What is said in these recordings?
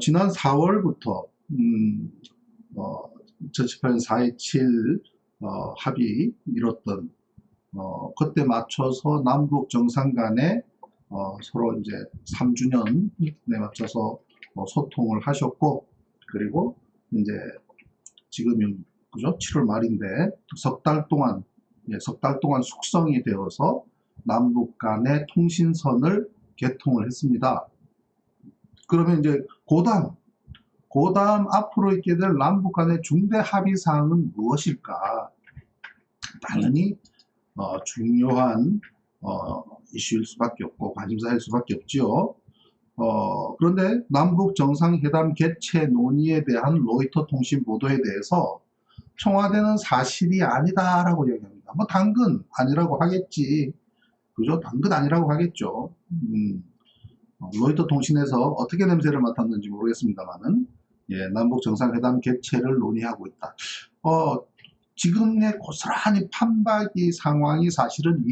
지난 4월부터 2018년 4.27 합의 이뤘던 그때 맞춰서 남북 정상 간에 서로 이제 3주년에 맞춰서 소통을 하셨고, 그리고 이제 지금은 그죠? 7월 말인데 석 달 동안 숙성이 되어서 남북 간의 통신선을 개통을 했습니다. 그러면 이제 고다음 앞으로 있게 될 남북 간의 중대 합의 사항은 무엇일까? 당연히 중요한 이슈일 수밖에 없고 관심사일 수밖에 없지요. 그런데 남북 정상회담 개최 논의에 대한 로이터 통신 보도에 대해서 청와대는 사실이 아니다라고 얘기합니다. 뭐 당근 아니라고 하겠지, 그죠? 당근 아니라고 하겠죠. 로이터 통신에서 어떻게 냄새를 맡았는지 모르겠습니다만은, 남북 정상회담 개최를 논의하고 있다. 지금의 고스란히 판박이 상황이 사실은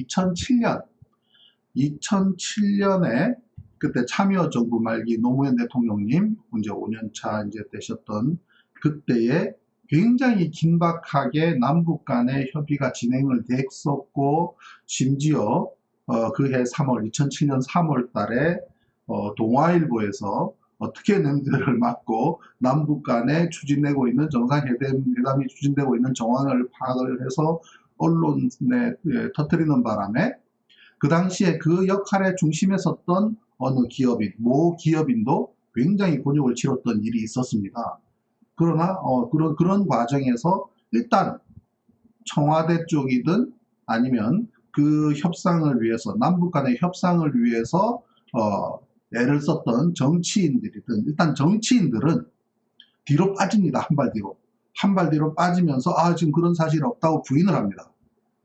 2007년에 그때 참여정부 말기 노무현 대통령님 이제 5년차 이제 되셨던 그때에 굉장히 긴박하게 남북 간의 협의가 진행을 됐었고, 심지어 그해 2007년 3월 달에 동아일보에서 어떻게 냄새를 맡고 남북 간에 추진되고 있는 정상회담이 추진되고 있는 정황을 파악을 해서 언론에 터뜨리는 바람에 그 당시에 그 역할의 중심에 섰던 어느 기업인, 모 기업인도 굉장히 곤욕을 치렀던 일이 있었습니다. 그러나 그런 과정에서 일단 청와대 쪽이든 아니면 그 협상을 위해서, 남북 간의 협상을 위해서 애를 썼던 정치인들이든, 일단 정치인들은 뒤로 빠집니다. 한 발 뒤로 빠지면서 지금 그런 사실이 없다고 부인을 합니다.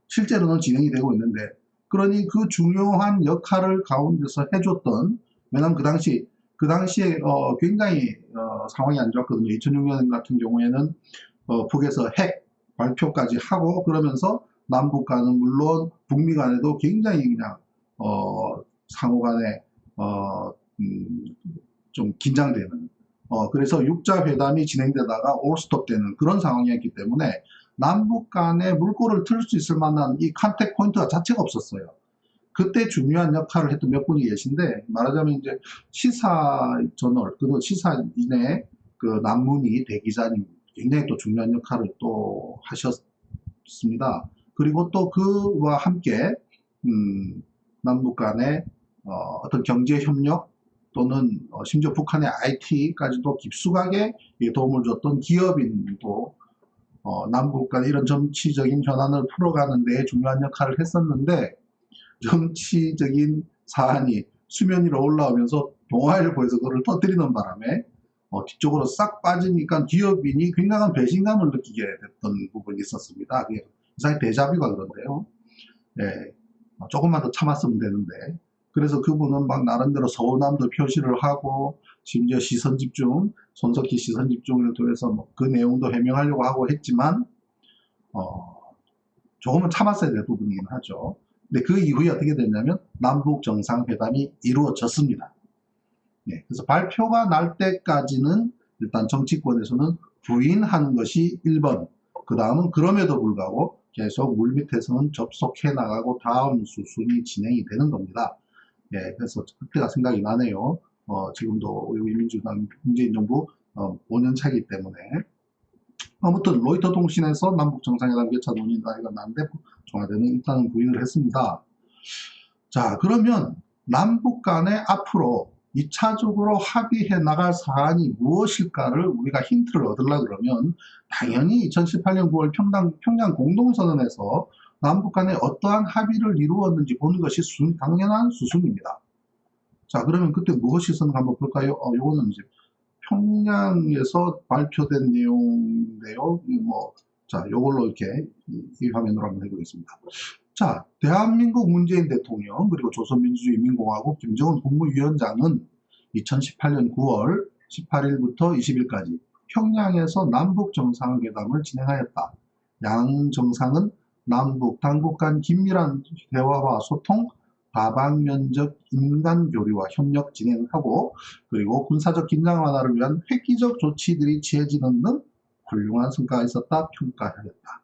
실제로는 진행이 되고 있는데, 그러니 그 중요한 역할을 가운데서 해줬던, 왜냐하면 그 당시에 굉장히 상황이 안 좋았거든요. 2006년 같은 경우에는 북에서 핵 발표까지 하고, 그러면서 남북 간은 물론 북미 간에도 굉장히 그냥 상호 간에 좀 긴장되는, 그래서 육자 회담이 진행되다가 올스톱 되는 그런 상황이었기 때문에 남북 간에 물꼬를 틀 수 있을 만한 이 컨택 포인트가 자체가 없었어요. 그때 중요한 역할을 했던 몇 분이 계신데, 말하자면 이제 시사저널, 그리고 시사인의 그 남문희 대기자님, 굉장히 또 중요한 역할을 또 하셨습니다. 그리고 또 그와 함께 남북 간의 어떤 경제협력 또는 심지어 북한의 IT까지도 깊숙하게 도움을 줬던 기업인도 남북 간의 이런 정치적인 현안을 풀어가는 데 중요한 역할을 했었는데, 정치적인 사안이 수면 위로 올라오면서 동아일보에서 그걸 터뜨리는 바람에 뒤쪽으로 싹 빠지니까 기업인이 굉장한 배신감을 느끼게 됐던 부분이 있었습니다. 이상하게 데자뷰가 그런데요. 조금만 더 참았으면 되는데, 그래서 그분은 막 나름대로 서운함도 표시를 하고, 심지어 시선집중, 손석희 시선집중을 통해서 뭐 그 내용도 해명하려고 하고 했지만 조금은 참았어야 될 부분이긴 하죠. 근데 그 이후에 어떻게 됐냐면 남북 정상회담이 이루어졌습니다. 그래서 발표가 날 때까지는 일단 정치권에서는 부인하는 것이 1번, 그 다음은 그럼에도 불구하고 계속 물밑에서는 접속해 나가고 다음 수순이 진행이 되는 겁니다. 그래서 그때가 생각이 나네요. 지금도 우리 민주당 문재인 정부 5년 차이기 때문에. 아무튼 로이터 통신에서 남북 정상회담 개최 논의가 나는데 청와대는 일단은 부인을 했습니다. 자, 그러면 남북 간에 앞으로 2차적으로 합의해 나갈 사안이 무엇일까를 우리가 힌트를 얻으려고 그러면 당연히 2018년 9월 평양 공동선언에서 남북 간에 어떠한 합의를 이루었는지 보는 것이 당연한 수순입니다. 자, 그러면 그때 무엇이 있었는가 한번 볼까요? 요거는 이제 평양에서 발표된 내용인데요. 자, 요걸로 이렇게 이 화면으로 한번 해보겠습니다. 자, 대한민국 문재인 대통령 그리고 조선민주주의인민공화국 김정은 국무위원장은 2018년 9월 18일부터 20일까지 평양에서 남북 정상회담을 진행하였다. 양 정상은 남북 당국 간 긴밀한 대화와 소통, 다방면적 인간 교류와 협력 진행하고 그리고 군사적 긴장 완화를 위한 획기적 조치들이 취해지는 등 훌륭한 성과가 있었다 평가하였다.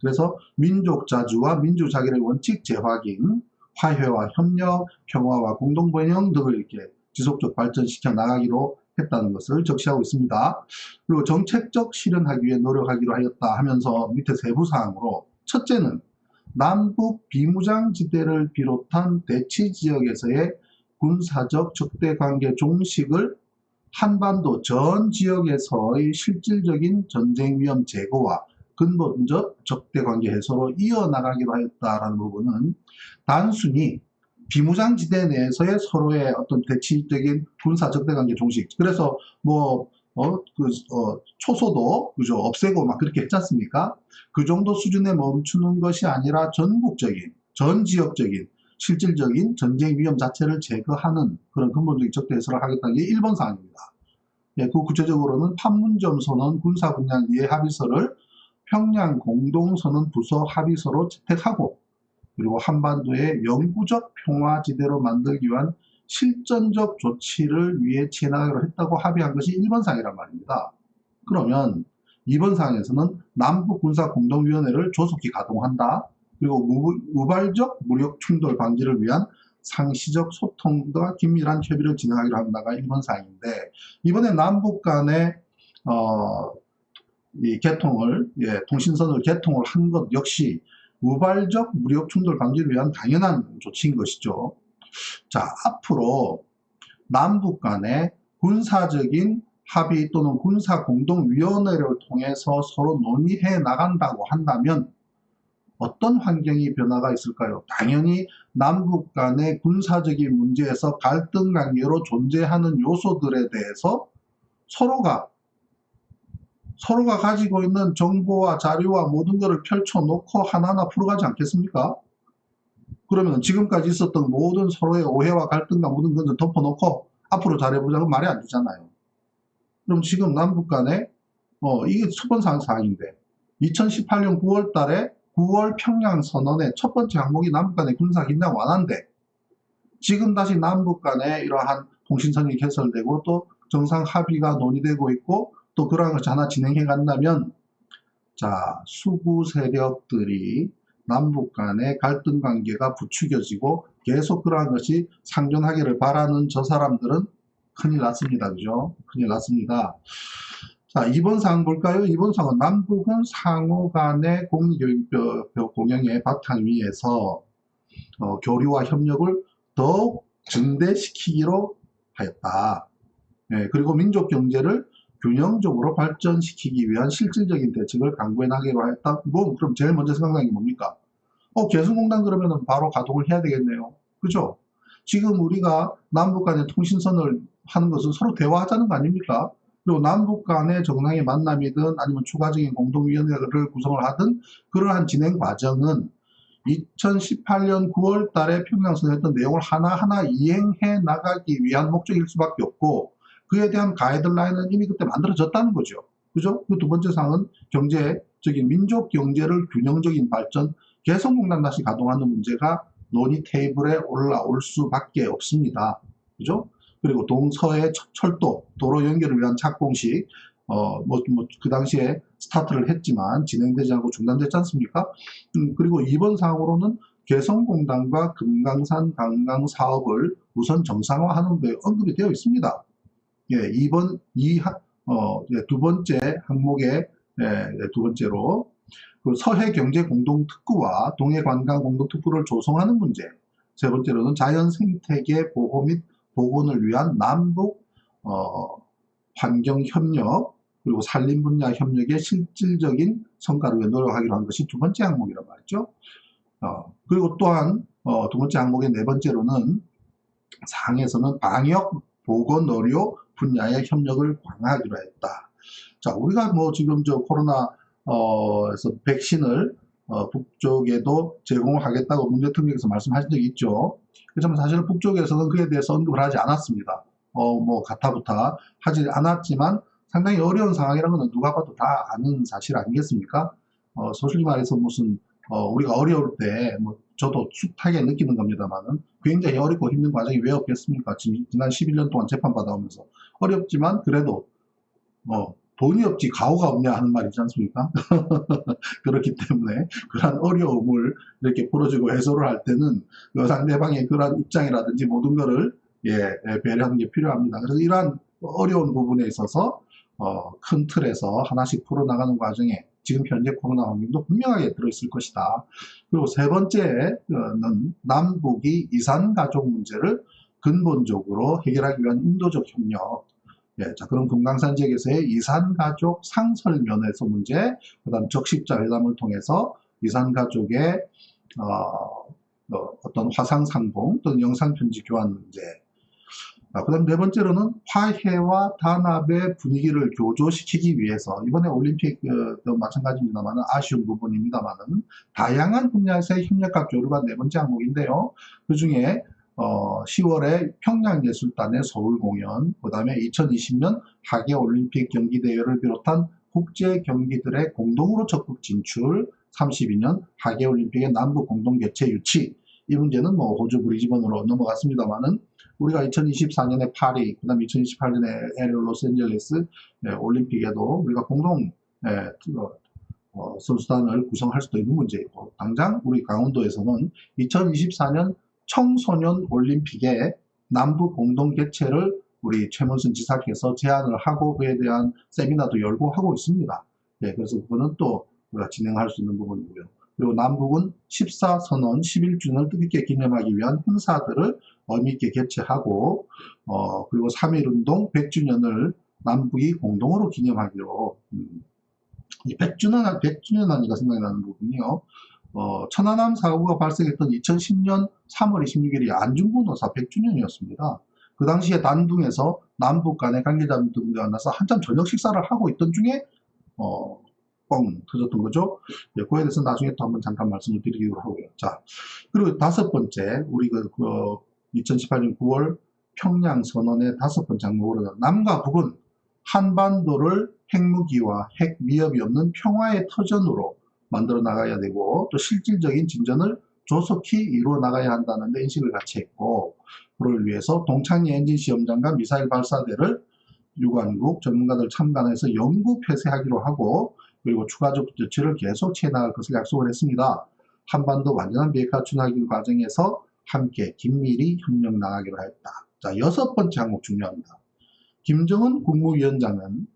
그래서 민족 자주와 민주자기의 원칙 재확인, 화해와 협력, 평화와 공동번영 등을 이렇게 지속적 발전시켜 나가기로 했다는 것을 적시하고 있습니다. 그리고 정책적 실현하기 위해 노력하기로 하였다 하면서 밑에 세부사항으로 첫째는 남북 비무장지대를 비롯한 대치지역에서의 군사적 적대관계 종식을 한반도 전 지역에서의 실질적인 전쟁 위험 제거와 근본적 적대관계 해소로 이어나가기로 하였다라는 부분은 단순히 비무장지대 내에서의 서로의 어떤 대치적인 군사 적대관계 종식, 그래서 초소도 그죠 없애고 막 그렇게 했지 않습니까? 그 정도 수준에 멈추는 것이 아니라 전국적인 전 지역적인 실질적인 전쟁 위험 자체를 제거하는 그런 근본적인 적대 해소를 하겠다는 게 1번 사항입니다. 예, 그 구체적으로는 판문점 선언 군사 분양 이해 합의서를 평양 공동선언 부서 합의서로 채택하고 그리고 한반도의 영구적 평화지대로 만들기 위한 실전적 조치를 위해 취해나가기로 했다고 합의한 것이 1번 사항이란 말입니다. 그러면 2번 사항에서는 남북군사공동위원회를 조속히 가동한다. 그리고 무발적 무력 충돌 방지를 위한 상시적 소통과 긴밀한 협의를 진행하기로 한다가 1번 사항인데, 이번에 남북 간의 이 개통을, 통신선을 개통을 한 것 역시 무발적 무력 충돌 방지를 위한 당연한 조치인 것이죠. 자, 앞으로 남북 간의 군사적인 합의 또는 군사공동위원회를 통해서 서로 논의해 나간다고 한다면 어떤 환경이 변화가 있을까요? 당연히 남북 간의 군사적인 문제에서 갈등 관계로 존재하는 요소들에 대해서 서로가 가지고 있는 정보와 자료와 모든 것을 펼쳐놓고 하나하나 풀어가지 않겠습니까? 그러면 지금까지 있었던 모든 서로의 오해와 갈등과 모든 것을 덮어놓고 앞으로 잘해보자고 말이 안 되잖아요. 그럼 지금 남북 간에 이게 첫 번째 사항인데 2018년 9월 달에 9월 평양 선언의 첫 번째 항목이 남북 간의 군사 긴장 완화인데 지금 다시 남북 간에 이러한 통신선이 개설되고 또 정상 합의가 논의되고 있고 또 그러한 것이 하나 진행해 간다면, 자, 수구 세력들이 남북 간의 갈등 관계가 부추겨지고 계속 그러한 것이 상존하기를 바라는 저 사람들은 큰일 났습니다. 그죠? 큰일 났습니다. 자, 2번 사항 볼까요? 2번 사항은 남북은 상호 간의 공교육 공영의 바탕 위에서 교류와 협력을 더욱 증대시키기로 하였다. 그리고 민족 경제를 균형적으로 발전시키기 위한 실질적인 대책을 강구해 나가기로 하였다. 그럼 제일 먼저 생각나는 게 뭡니까? 개성공단 그러면 바로 가동을 해야 되겠네요. 그죠? 지금 우리가 남북 간의 통신선을 하는 것은 서로 대화하자는 거 아닙니까? 그리고 남북 간의 정상의 만남이든 아니면 추가적인 공동위원회를 구성을 하든 그러한 진행 과정은 2018년 9월 달에 평양선언 했던 내용을 하나하나 이행해 나가기 위한 목적일 수밖에 없고, 그에 대한 가이드라인은 이미 그때 만들어졌다는 거죠. 그죠? 그 두 번째 사항은 경제적인 민족 경제를 균형적인 발전, 개성공단 다시 가동하는 문제가 논의 테이블에 올라올 수밖에 없습니다. 그죠? 그리고 동서의 철도, 도로 연결을 위한 착공식, 그 당시에 스타트를 했지만 진행되지 않고 중단됐지 않습니까? 그리고 2번 사항으로는 개성공단과 금강산 관광 사업을 우선 정상화하는 데 언급이 되어 있습니다. 두 번째 항목의 두 번째로 그 서해 경제 공동특구와 동해 관광 공동특구를 조성하는 문제. 세 번째로는 자연 생태계 보호 및 복원을 위한 남북 환경 협력 그리고 산림 분야 협력의 실질적인 성과를 위해 노력하기로 한 것이 두 번째 항목이란 말이죠. 그리고 또한 두 번째 항목의 네 번째로는 사항에서는 방역, 보건, 의료 분야의 협력을 강화하기로 했다. 자, 우리가 지금 코로나에서 백신을 북쪽에도 제공하겠다고 문 대통령께서 말씀하신 적이 있죠. 그렇지만 사실 북쪽에서는 그에 대해서 언급을 하지 않았습니다. 가타부타 하지 않았지만 상당히 어려운 상황이라는 것은 누가 봐도 다 아는 사실 아니겠습니까? 솔직히 말해서 무슨 우리가 어려울 때, 뭐, 저도 숱하게 느끼는 겁니다만은 굉장히 어렵고 힘든 과정이 왜 없겠습니까? 지난 11년 동안 재판받아오면서. 어렵지만 그래도 뭐, 돈이 없지 가오가 없냐 하는 말 있지 않습니까? 그렇기 때문에 그러한 어려움을 이렇게 풀어주고 해소를 할 때는 그 상대방의 그러한 입장이라든지 모든 거를 배려하는 게 필요합니다. 그래서 이러한 어려운 부분에 있어서 큰 틀에서 하나씩 풀어나가는 과정에 지금 현재 코로나 환경도 분명하게 들어있을 것이다. 그리고 세 번째는 남북이 이산가족 문제를 근본적으로 해결하기 위한 인도적 협력. 자, 그럼 금강산 지역에서의 이산가족 상설면에서 문제, 그 다음 적십자 회담을 통해서 이산가족의 어떤 화상상봉 또는 영상편지 교환 문제. 그 다음 네 번째로는 화해와 단합의 분위기를 교조시키기 위해서 이번에 올림픽도 마찬가지입니다만 아쉬운 부분입니다만은 다양한 분야에서의 협력과 교류가 네 번째 항목인데요. 그 중에 10월에 평양예술단의 서울 공연, 그 다음에 2020년 하계올림픽 경기대회를 비롯한 국제 경기들의 공동으로 적극 진출, 32년 하계올림픽의 남북 공동 개최 유치, 이 문제는 뭐 호주 브리즈번으로 넘어갔습니다만은 우리가 2024년에 파리, 그 다음 2028년에 LA 로스앤젤레스 올림픽에도 우리가 공동 선수단을 구성할 수도 있는 문제이고, 당장 우리 강원도에서는 2024년 청소년 올림픽에 남북 공동 개최를 우리 최문순 지사께서 제안을 하고 그에 대한 세미나도 열고 하고 있습니다. 그래서 그거는 또 우리가 진행할 수 있는 부분이고요. 그리고 남북은 14선언 11주년을 뜻있게 기념하기 위한 행사들을 의미있게 개최하고, 그리고 3.1운동 100주년을 남북이 공동으로 기념하기로, 이 100주년 하니까 생각이 나는 부분이요. 천안함 사고가 발생했던 2010년 3월 26일이 안중근 의사 100주년이었습니다. 그 당시에 단둥에서 남북 간의 관계자분들이 만나서 한참 저녁 식사를 하고 있던 중에 뻥 터졌던 거죠. 그거에 대해서 나중에 또 한번 잠깐 말씀을 드리기로 하고요. 자, 그리고 다섯 번째, 우리 2018년 9월 평양 선언의 다섯 번째 항목으로는 남과 북은 한반도를 핵무기와 핵 위협이 없는 평화의 터전으로 만들어 나가야 되고, 또 실질적인 진전을 조속히 이루어 나가야 한다는 데 인식을 같이 했고, 그를 위해서 동창리 엔진 시험장과 미사일 발사대를 유관국 전문가들 참관해서 영구 폐쇄하기로 하고, 그리고 추가적 조치를 계속 취해나갈 것을 약속을 했습니다. 한반도 완전한 비핵화 추진하기 과정에서 함께 긴밀히 협력 나가기로 했다. 자, 여섯 번째 항목 중요합니다. 김정은 국무위원장은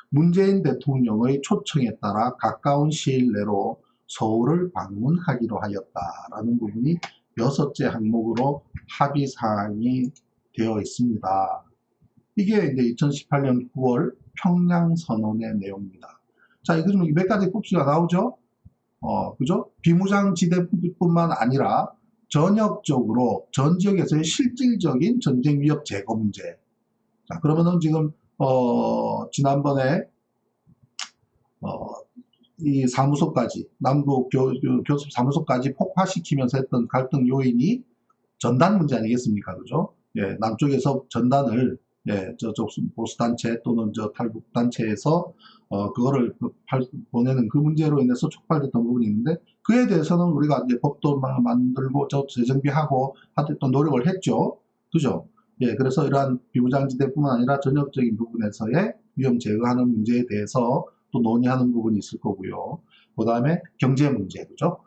문재인 대통령의 초청에 따라 가까운 시일 내로 서울을 방문하기로 하였다라는 부분이 여섯째 항목으로 합의 사항이 되어 있습니다. 이게 이제 2018년 9월 평양선언의 내용입니다. 자, 이거 좀 몇 가지 꼭지가 나오죠? 그죠? 비무장지대뿐만 아니라 전역적으로 전 지역에서의 실질적인 전쟁 위협 제거 문제. 자, 그러면은 지금 지난번에 이 사무소까지 남북 교섭 사무소까지 폭파시키면서 했던 갈등 요인이 전단 문제 아니겠습니까? 그죠? 남쪽에서 전단을 저쪽 보수단체 또는 저 탈북단체에서 그거를 보내는 그 문제로 인해서 촉발됐던 부분이 있는데, 그에 대해서는 우리가 이제 법도 만들고 재정비하고 하던 노력을 했죠. 그죠? 그래서 이러한 비무장지대뿐만 아니라 전역적인 부분에서의 위험 제거하는 문제에 대해서 또 논의하는 부분이 있을 거고요. 그 다음에 경제 문제, 그죠?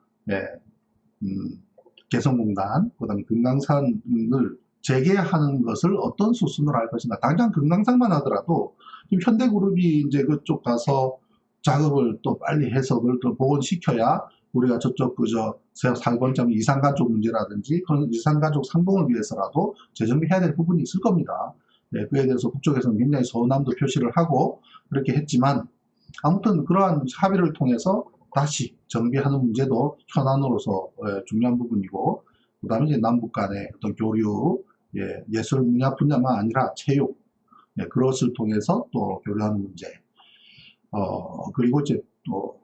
개성공단, 그 다음에 금강산을 재개하는 것을 어떤 수순으로 할 것인가. 당장 금강산만 하더라도 지금 현대그룹이 이제 그쪽 가서 작업을 또 빨리 해석을 또 복원시켜야 우리가 저쪽 그저 4번점 이산가족 문제라든지 그런 이산가족 상봉을 위해서라도 재정비해야 될 부분이 있을 겁니다. 그에 대해서 북쪽에서는 굉장히 서운함도 표시를 하고 그렇게 했지만, 아무튼 그러한 합의를 통해서 다시 정비하는 문제도 현안으로서 중요한 부분이고, 그 다음에 이제 남북 간의 어떤 교류, 예술 분야만 아니라 체육, 그것을 통해서 또 교류하는 문제, 그리고 이제 또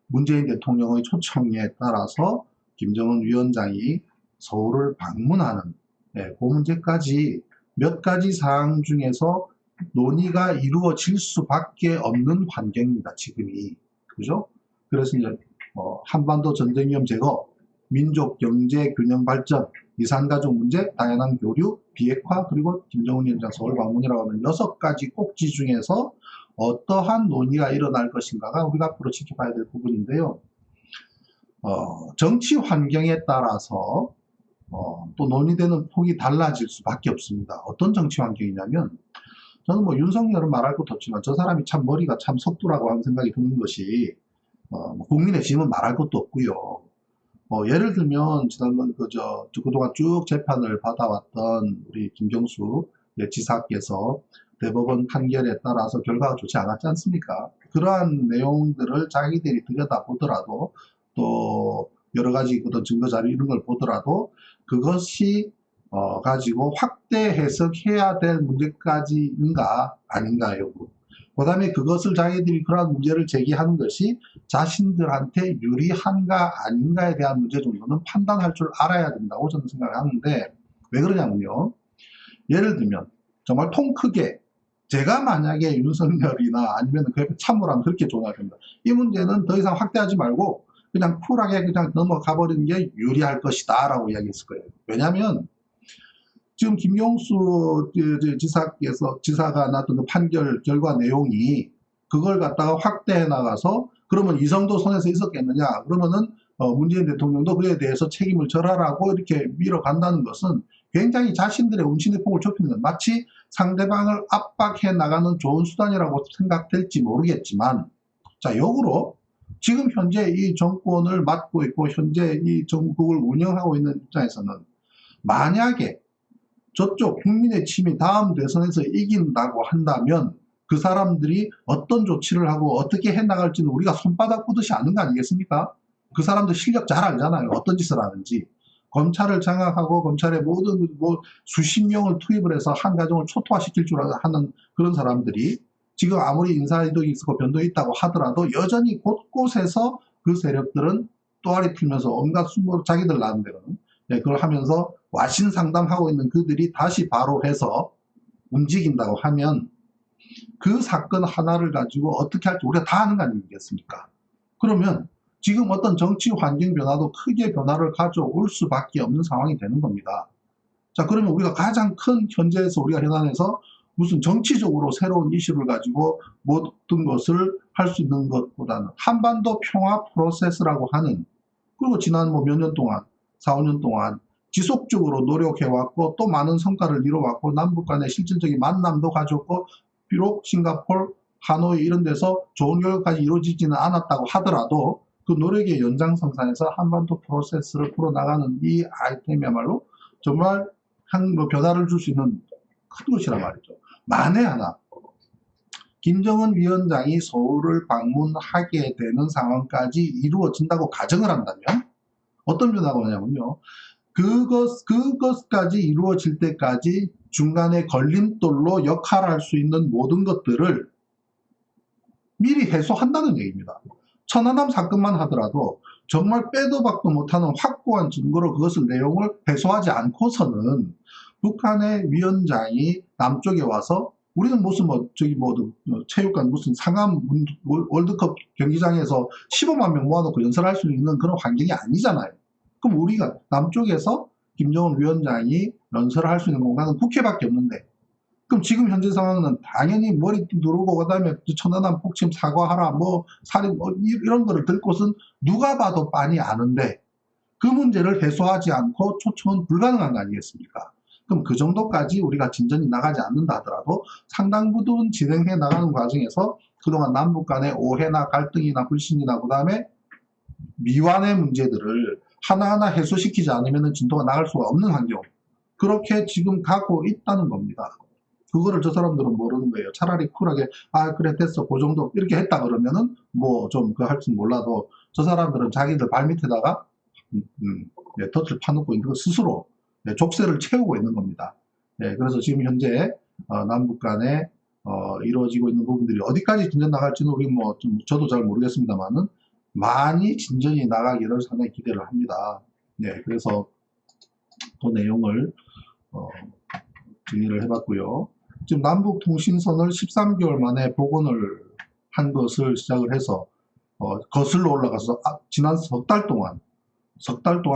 문재인 대통령의 초청에 따라서 김정은 위원장이 서울을 방문하는 그 문제까지 몇 가지 사항 중에서 논의가 이루어질 수밖에 없는 환경입니다, 지금이. 그죠? 그래서 이제 한반도 전쟁 위험 제거, 민족 경제 균형 발전, 이산가족 문제, 다양한 교류, 비핵화, 그리고 김정은 위원장 서울 방문이라고 하는 6가지 꼭지 중에서 어떠한 논의가 일어날 것인가가 우리가 앞으로 지켜봐야 될 부분인데요. 정치 환경에 따라서 또 논의되는 폭이 달라질 수밖에 없습니다. 어떤 정치 환경이냐면, 저는 뭐 윤석열은 말할 것도 없지만 저 사람이 참 머리가 참 석두라고 하는 생각이 드는 것이, 국민의힘은 말할 것도 없고요. 예를 들면 지난번 그동안 쭉 재판을 받아왔던 우리 김경수 지사께서 대법원 판결에 따라서 결과가 좋지 않았지 않습니까? 그러한 내용들을 자기들이 들여다보더라도, 또 여러 가지 어떤 증거 자료 이런 걸 보더라도 그것이 가지고 확대 해석해야 될 문제까지인가 아닌가 여부. 그 다음에 그것을 자기들이 그러한 문제를 제기하는 것이 자신들한테 유리한가 아닌가에 대한 문제 정도는 판단할 줄 알아야 된다고 저는 생각을 하는데, 왜 그러냐면요. 예를 들면 정말 통 크게 제가 만약에 윤석열이나 아니면 그 옆에 참모라면 그렇게 조언할 겁니다. 이 문제는 더 이상 확대하지 말고 그냥 쿨하게 그냥 넘어가 버리는 게 유리할 것이다 라고 이야기했을 거예요. 왜냐하면 지금 김용수 지사가 나왔던 그 판결 결과 내용이 그걸 갖다가 확대해 나가서, 그러면 이성도 손에서 있었겠느냐, 그러면은 문재인 대통령도 그에 대해서 책임을 져라라고 이렇게 밀어간다는 것은 굉장히 자신들의 운신의 폭을 좁히는 것, 마치 상대방을 압박해 나가는 좋은 수단이라고 생각될지 모르겠지만, 자, 역으로 지금 현재 이 정권을 맡고 있고 현재 이 정국을 운영하고 있는 입장에서는 만약에 저쪽 국민의힘이 다음 대선에서 이긴다고 한다면 그 사람들이 어떤 조치를 하고 어떻게 해나갈지는 우리가 손바닥 보듯이 아는 거 아니겠습니까? 그 사람들 실력 잘 알잖아요. 어떤 짓을 하는지. 검찰을 장악하고 검찰의 모든 수십 명을 투입을 해서 한 가정을 초토화시킬 줄 아는 그런 사람들이 지금 아무리 인사이득이 있고 변동이 있다고 하더라도 여전히 곳곳에서 그 세력들은 또아리 풀면서 온갖 숨으로 자기들 나름대로는 그걸 하면서 와신 상담하고 있는 그들이 다시 바로 해서 움직인다고 하면 그 사건 하나를 가지고 어떻게 할지 우리가 다 아는 거 아니겠습니까? 그러면 지금 어떤 정치 환경 변화도 크게 변화를 가져올 수밖에 없는 상황이 되는 겁니다. 자, 그러면 우리가 가장 큰 현재에서 우리가 현안에서 무슨 정치적으로 새로운 이슈를 가지고 모든 것을 할 수 있는 것보다는 한반도 평화 프로세스라고 하는, 그리고 지난 몇 년 동안 4, 5년 동안 지속적으로 노력해왔고 또 많은 성과를 이뤄왔고 남북 간의 실질적인 만남도 가졌고, 비록 싱가포르, 하노이 이런 데서 좋은 결과까지 이루어지지는 않았다고 하더라도 그 노력의 연장선상에서 한반도 프로세스를 풀어나가는 이 아이템이야말로 정말 변화를 줄 수 있는 큰 것이란 말이죠. 만에 하나 김정은 위원장이 서울을 방문하게 되는 상황까지 이루어진다고 가정을 한다면 어떤 변화가 오냐면요. 그것까지 이루어질 때까지 중간에 걸림돌로 역할할 수 있는 모든 것들을 미리 해소한다는 얘기입니다. 천안함 사건만 하더라도 정말 빼도 박도 못하는 확고한 증거로 그것을 내용을 해소하지 않고서는 북한의 위원장이 남쪽에 와서 우리는 무슨 체육관 무슨 상암 월드컵 경기장에서 15만 명 모아놓고 연설할 수 있는 그런 환경이 아니잖아요. 그럼 우리가 남쪽에서 김정은 위원장이 연설을 할 수 있는 공간은 국회밖에 없는데, 그럼 지금 현재 상황은 당연히 머리 누르고 그다음에 천안함 폭침 사과하라 살인 이런 거를 들 곳은 누가 봐도 빤히 아는데 그 문제를 해소하지 않고 초청은 불가능한 거 아니겠습니까? 그럼 그 정도까지 우리가 진전이 나가지 않는다 하더라도 상당 부분 진행해 나가는 과정에서 그동안 남북 간의 오해나 갈등이나 불신이나 그 다음에 미완의 문제들을 하나하나 해소시키지 않으면 진도가 나갈 수가 없는 환경, 그렇게 지금 가고 있다는 겁니다. 그거를 저 사람들은 모르는 거예요. 차라리 쿨하게 그래 됐어 그 정도 이렇게 했다 그러면은 좀 그 할지 몰라도, 저 사람들은 자기들 발밑에다가 덫을 파놓고 있는 거 스스로 족쇄를 채우고 있는 겁니다. 그래서 지금 현재 남북 간에 이루어지고 있는 부분들이 어디까지 진전 나갈지는 우리 저도 잘 모르겠습니다만은 많이 진전이 나가기를 상당히 기대를 합니다. 그래서 그 내용을 정리를 해봤고요. 지금 남북 통신선을 13개월 만에 복원을 한 것을 시작을 해서 거슬러 올라가서 지난 석 달 동안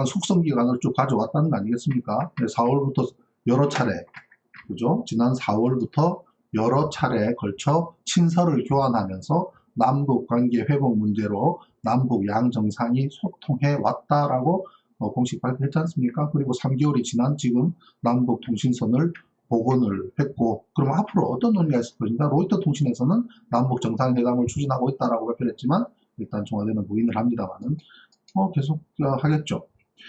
숙성 기간을 쭉 가져왔다는 거 아니겠습니까? 4월부터 여러 차례, 그죠? 지난 4월부터 여러 차례에 걸쳐 친서를 교환하면서 남북 관계 회복 문제로 남북 양정상이 소통해 왔다라고 공식 발표했지 않습니까? 그리고 3개월이 지난 지금 남북 통신선을 복원을 했고, 그럼 앞으로 어떤 논의가 있을 것인가? 로이터 통신에서는 남북 정상회담을 추진하고 있다라고 발표했지만 일단 청와대는 부인을 합니다만은 계속 하겠죠.